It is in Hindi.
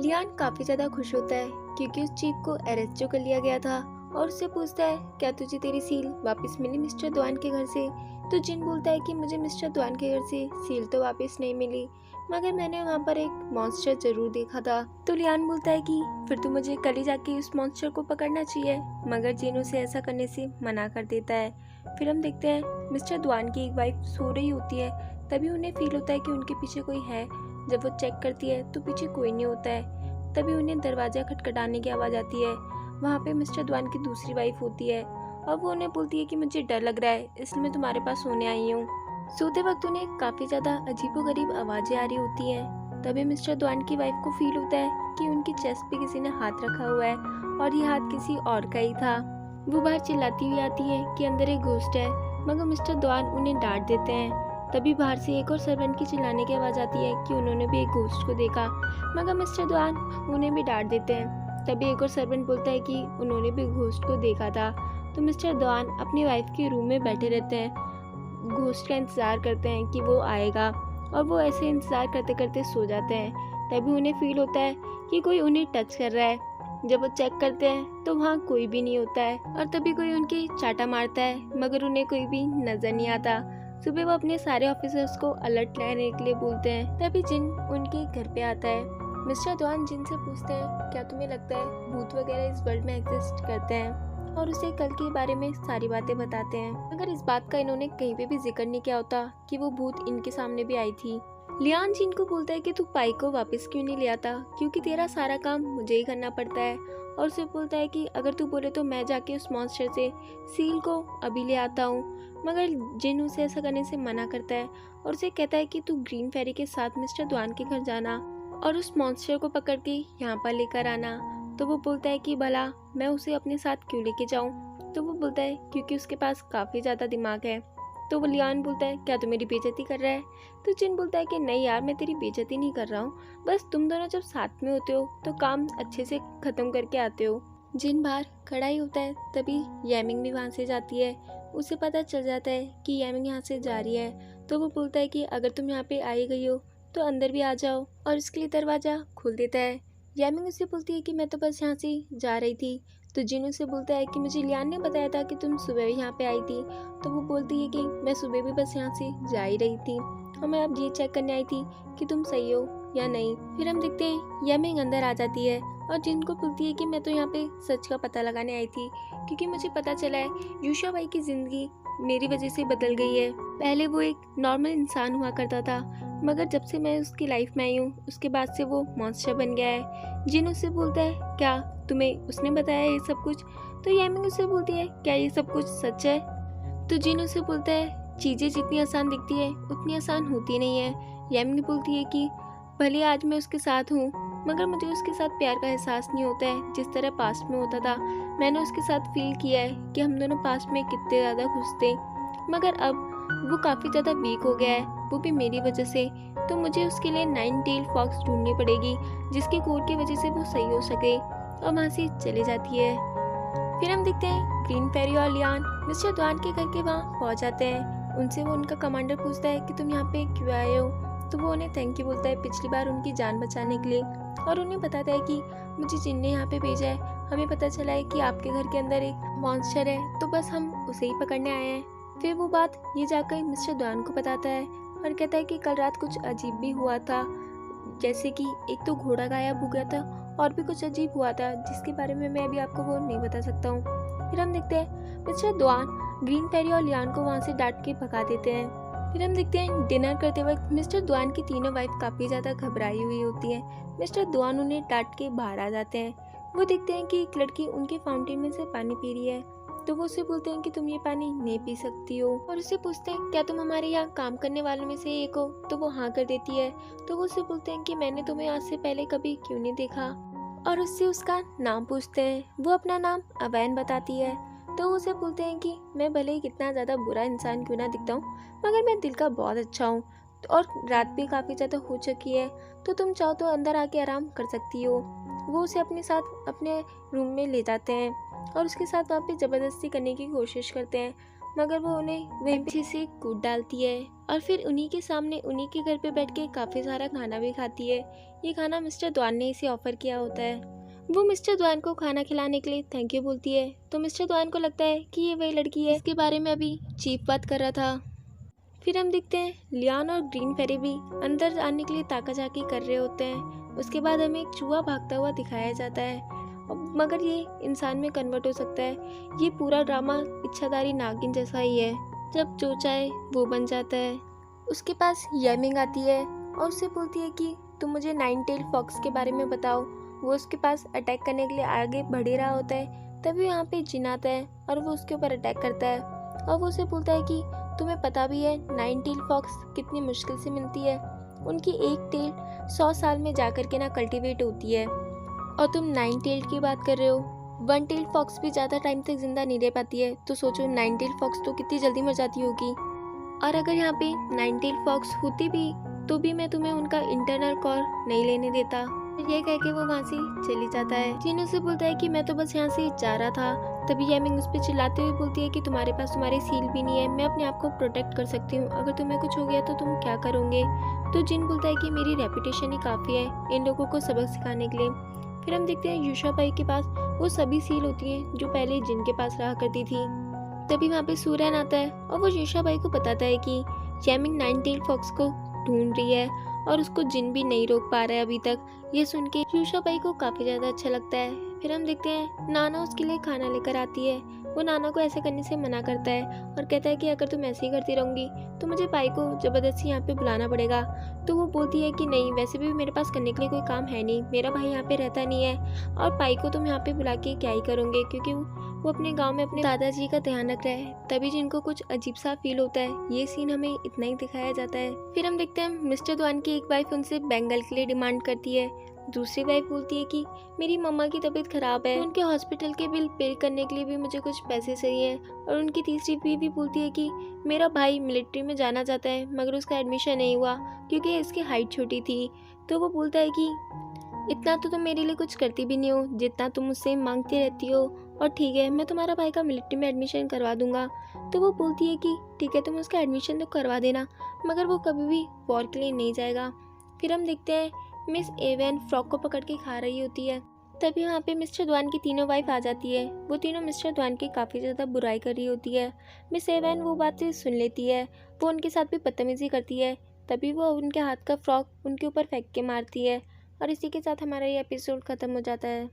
लियान काफी ज्यादा खुश होता है क्योंकि उस चीफ को अरेस्ट जो कर लिया गया था और उससे पूछता है क्या तुझे तेरी सील वापस मिली मिस्टर द्वान के घर से। तो जिन बोलता है कि मुझे मिस्टर द्वान के घर से सील तो वापस नहीं मिली, मगर मैंने वहाँ पर एक मॉन्स्टर जरूर देखा था। तो लियान बोलता है कि फिर तो मुझे कल ही जाके उस मॉन्स्टर को पकड़ना चाहिए, मगर जिन उसे ऐसा करने से मना कर देता है। फिर हम देखते हैं मिस्टर द्वान की एक वाइफ सो रही होती है, तभी उन्हें फील होता है कि उनके पीछे कोई है। जब वो चेक करती है तो पीछे कोई नहीं होता है, तभी उन्हें दरवाजा खटखटाने की आवाज़ आती है। वहाँ पे मिस्टर द्वान की दूसरी वाइफ होती है और वो उन्हें बोलती है कि मुझे डर लग रहा है, इसलिए मैं तुम्हारे पास सोने आई हूँ। सोते वक्त उन्हें काफ़ी ज़्यादा अजीबोगरीब आवाज़ें आ रही होती हैं। तभी मिस्टर द्वान की वाइफ को फील होता है कि उनकी चेस्ट पे किसी ने हाथ रखा हुआ है और ये हाथ किसी और का ही था। वो बाहर चिल्लाती हुई आती है कि अंदर एक घोस्ट है, मगर मिस्टर द्वान उन्हें डांट देते हैं। तभी बाहर से एक और सर्वेंट की चिल्लाने की आवाज़ आती है कि उन्होंने भी एक घोस्ट को देखा, मगर मिस्टर द्वान उन्हें भी डांट देते हैं। तभी एक और सर्वेंट बोलता है कि उन्होंने भी घोस्ट को देखा था। तो मिस्टर द्वान अपनी वाइफ के रूम में बैठे रहते हैं, घोस्ट का इंतज़ार करते हैं कि वो आएगा, और वो ऐसे इंतज़ार करते करते सो जाते हैं। तभी उन्हें फील होता है कि कोई उन्हें टच कर रहा है। जब वो चेक करते हैं तो वहाँ कोई भी नहीं होता है, और तभी कोई उनकी चाटा मारता है, मगर उन्हें कोई भी नज़र नहीं आता। सुबह वो अपने सारे ऑफिसर्स को अलर्ट रहने के लिए बोलते हैं। तभी जिन उनके घर पे आता है। मिस्टर द्वान जिन से पूछते हैं क्या तुम्हें लगता है भूत वगैरह इस वर्ल्ड में एग्जिस्ट करते हैं, और उसे कल के बारे में सारी बातें बताते हैं, मगर इस बात का इन्होंने कहीं पे भी जिक्र नहीं किया होता कि वो भूत इनके सामने भी आई थी। लियान जिन को बोलता है कि तू पाई को वापस क्यों नहीं ले आता, क्योंकि तेरा सारा काम मुझे ही करना पड़ता है, और उसे बोलता है कि अगर तू बोले तो मैं जाके उस मॉन्स्टर से सील को अभी ले आता हूँ। मगर जिन उसे ऐसा करने से मना करता है और उसे कहता है कि तू ग्रीन फेरी के साथ मिस्टर द्वान के घर जाना और उस मॉन्स्टर को पकड़ के यहाँ पर लेकर आना। तो वो बोलता है कि भला मैं उसे अपने साथ क्यों लेके जाऊँ। तो वो बोलता है क्योंकि उसके पास काफ़ी ज़्यादा दिमाग है। तो वो लियान बोलता है क्या तू मेरी बेइज्जती कर रहा है। तो जिन बोलता है कि नहीं यार, मैं तेरी बेइज्जती नहीं कर रहा हूँ, बस तुम दोनों जब साथ में होते हो तो काम अच्छे से ख़त्म करके आते हो। जिन बाहर खड़ा ही होता है, तभी यामिंग भी वहाँ से जाती है। उसे पता चल जाता है कि यामिंग यहाँ से जा रही है। तो वो बोलता है कि अगर तुम यहाँ पे आई गई हो तो अंदर भी आ जाओ, और उसके लिए दरवाज़ा खोल देता है। यामिंग उसे बोलती है कि मैं तो बस यहाँ से जा रही थी। तो जिन उसे बोलता है कि मुझे लियान ने बताया था कि तुम सुबह भी यहाँ पे आई थी। तो वो बोलती है कि मैं सुबह भी बस यहाँ से जा ही रही थी, और मैं अब ये चेक करने आई थी कि तुम सही हो या नहीं। फिर हम देखते हैं यामिंग अंदर आ जाती है और जिन को बोलती है कि मैं तो यहाँ पे सच का पता लगाने आई थी, क्योंकि मुझे पता चला है यूशा भाई की ज़िंदगी मेरी वजह से बदल गई है। पहले वो एक नॉर्मल इंसान हुआ करता था, मगर जब से मैं उसकी लाइफ में आई हूँ उसके बाद से वो मॉन्स्टर बन गया है। जिन उससे बोलता है क्या तुम्हें उसने बताया ये सब कुछ। तो यामिंग उससे बोलती है क्या ये सब कुछ सच है। तो जिन उससे बोलता है चीज़ें जितनी आसान दिखती है उतनी आसान होती नहीं है। यामिंग बोलती है कि भले आज मैं उसके साथ हूँ, मगर मुझे उसके साथ प्यार का एहसास नहीं होता है जिस तरह पास्ट में होता था। मैंने उसके साथ फील किया है कि हम दोनों पास्ट में कितने ज़्यादा खुश थे, मगर अब वो काफ़ी ज़्यादा वीक हो गया है, वो भी मेरी वजह से। तो मुझे उसके लिए 9 टेल फॉक्स ढूंढनी पड़ेगी जिसके कोर की वजह से वो सही हो सके, और वहाँ से चली जाती है। फिर हम देखते हैं ग्रीन फेरी और लियान मिस्टर द्वान के घर के वहाँ पहुँच जाते हैं। उनसे वो उनका कमांडर पूछता है कि तुम यहाँ पे क्यों आए हो। तो वो उन्हें थैंक यू बोलता है पिछली बार उनकी जान बचाने के लिए, और उन्हें बताता है कि मुझे जिन ने यहाँ पे भेजा है, हमें पता चला है कि आपके घर के अंदर एक मॉन्स्टर है, तो बस हम उसे ही पकड़ने आए हैं। फिर वो बात ये जाकर मिस्टर द्वान को बताता है और कहता है कि कल रात कुछ अजीब भी हुआ था, जैसे कि एक तो घोड़ा गायब हो गया था और भी कुछ अजीब हुआ था जिसके बारे में मैं अभी आपको वो नहीं बता सकता हूँ। फिर हम देखते हैं मिस्टर द्वान ग्रीन फेरी और लियान को वहाँ से डांट के भगा देते हैं। फिर हम देखते हैं डिनर करते वक्त मिस्टर द्वान की तीनों वाइफ काफ़ी ज़्यादा घबराई हुई होती हैं। मिस्टर द्वान उन्हें डांट के बाहर आ जाते हैं। वो देखते हैं कि एक लड़की उनके फाउंटेन में से पानी पी रही है। तो वो उससे बोलते हैं कि तुम ये पानी नहीं पी सकती हो, और उससे पूछते हैं क्या तुम हमारे यहाँ काम करने वालों में से एक हो। तो वो हाँ कर देती है। तो वो उससे बोलते हैं कि मैंने तुम्हें आज से पहले कभी क्यों नहीं देखा, और उससे उसका नाम पूछते हैं। वो अपना नाम अवैन बताती है। तो उसे बोलते हैं कि मैं भले ही कितना ज़्यादा बुरा इंसान क्यों ना दिखता हूँ, मगर मैं दिल का बहुत अच्छा हूँ, और रात भी काफ़ी ज़्यादा हो चुकी है, तो तुम चाहो तो अंदर आके आराम कर सकती हो। वो उसे अपने साथ अपने रूम में ले जाते हैं और उसके साथ वहाँ पे ज़बरदस्ती करने की कोशिश करते हैं, मगर वो उन्हें वहीं पीछे से कूद डालती है। और फिर उन्हीं के सामने उन्हीं के घर पे बैठ के काफ़ी सारा खाना भी खाती है। ये खाना मिस्टर द्वान ने इसे ऑफ़र किया होता है। वो मिस्टर द्वान को खाना खिलाने के लिए थैंक यू बोलती है, तो मिस्टर द्वान को लगता है कि ये वही लड़की है इसके बारे में अभी चीफ बात कर रहा था। फिर हम देखते हैं लियान और ग्रीन फेरी भी अंदर आने के लिए ताकाझाकी कर रहे होते हैं। उसके बाद हमें एक चूहा भागता हुआ दिखाया जाता है, मगर ये इंसान में कन्वर्ट हो सकता है। ये पूरा ड्रामा इच्छाधारी नागिन जैसा ही है, जब जो चाहे वो बन जाता है। उसके पास येमिंग आती है और उससे बोलती है कि तुम मुझे नाइन टेल फॉक्स के बारे में बताओ। वो उसके पास अटैक करने के लिए आगे बढ़ ही रहा होता है, तभी यहाँ पे जिन आता है और वो उसके ऊपर अटैक करता है। और वो उसे बोलता है कि तुम्हें पता भी है नाइन टेल फॉक्स कितनी मुश्किल से मिलती है। उनकी एक टेल 100 साल में जाकर के ना कल्टीवेट होती है, और तुम नाइन टेल की बात कर रहे हो। वन टेल फॉक्स भी ज़्यादा टाइम तक जिंदा नहीं रह पाती है, तो सोचो नाइन टेल फॉक्स तो कितनी जल्दी मर जाती होगी। और अगर यहाँ पे नाइन टेल फॉक्स होती भी तो भी मैं तुम्हें उनका इंटरनल कॉर नहीं लेने देता। ये कह के वो वहाँ से चली जाता है। जिन उसे बोलता है कि मैं तो बस यहाँ से जा रहा था। तभी येमिंग उस पर चिल्लाते हुए बोलती है कि तुम्हारे पास तुम्हारे सील भी नहीं है, मैं अपने आप को प्रोटेक्ट कर सकती हूँ, अगर तुम्हें कुछ हो गया तो तुम क्या करोगे। तो जिन बोलता है कि मेरी रेपुटेशन ही काफ़ी है इन लोगों को सबक सिखाने के लिए। फिर हम देखते हैं यूशा बाई के पास वो सभी सील होती हैं जो पहले जिन के पास रहा करती थी। तभी वहाँ पे सूरन आता है और वो यूशा बाई को बताता है कि येमिंग नाइन टेल फॉक्स को ढूंढ रही है और उसको जिन भी नहीं रोक पा रहा है अभी तक। ये सुन के यूशा बाई को काफ़ी ज़्यादा अच्छा लगता है। फिर हम देखते हैं नाना उसके लिए खाना लेकर आती है। वो नाना को ऐसे करने से मना करता है और कहता है कि अगर तुम ऐसे ही करती रहूँगी तो मुझे पाई को ज़बरदस्ती यहाँ पे बुलाना पड़ेगा। तो वो बोलती है कि नहीं, वैसे भी मेरे पास करने के लिए कोई काम है नहीं, मेरा भाई यहाँ पे रहता नहीं है, और पाई को तुम यहाँ पे बुला के क्या ही करोगे, क्योंकि वो अपने गांव में अपने दादाजी का ध्यान रख रहा है। तभी जिनको कुछ अजीब सा फील होता है। ये सीन हमें इतना ही दिखाया जाता है। फिर हम देखते हैं मिस्टर द्वान की एक वाइफ उनसे बेंगल के लिए डिमांड करती है। दूसरी वाइफ बोलती है कि मेरी मम्मा की तबीयत खराब है, उनके हॉस्पिटल के बिल पे करने के लिए भी मुझे कुछ पैसे चाहिए। और उनकी तीसरी बीवी बोलती है कि मेरा भाई मिलिट्री में जाना चाहता है मगर उसका एडमिशन नहीं हुआ क्योंकि इसकी हाइट छोटी थी। तो वो बोलता है कि इतना तो तुम मेरे लिए कुछ करती भी नहीं हो जितना तुम मुझसे मांगती रहती हो, और ठीक है मैं तुम्हारा भाई का मिलिट्री में एडमिशन करवा दूंगा। तो वो बोलती है कि ठीक है तुम उसका एडमिशन तो करवा देना, मगर वो कभी भी वॉर के लिए नहीं जाएगा। फिर हम देखते हैं मिस एवन फ्रॉक को पकड़ के खा रही होती है। तभी वहाँ पे मिस्टर द्वान की तीनों वाइफ आ जाती है। वो तीनों मिस्टर द्वान की काफ़ी ज़्यादा बुराई कर रही होती है। मिस एवन वो बातें सुन लेती है। वो उनके साथ भी बदतमीजी करती है। तभी वो उनके हाथ का फ्रॉक उनके ऊपर फेंक के मारती है, और इसी के साथ हमारा ये एपिसोड ख़त्म हो जाता है।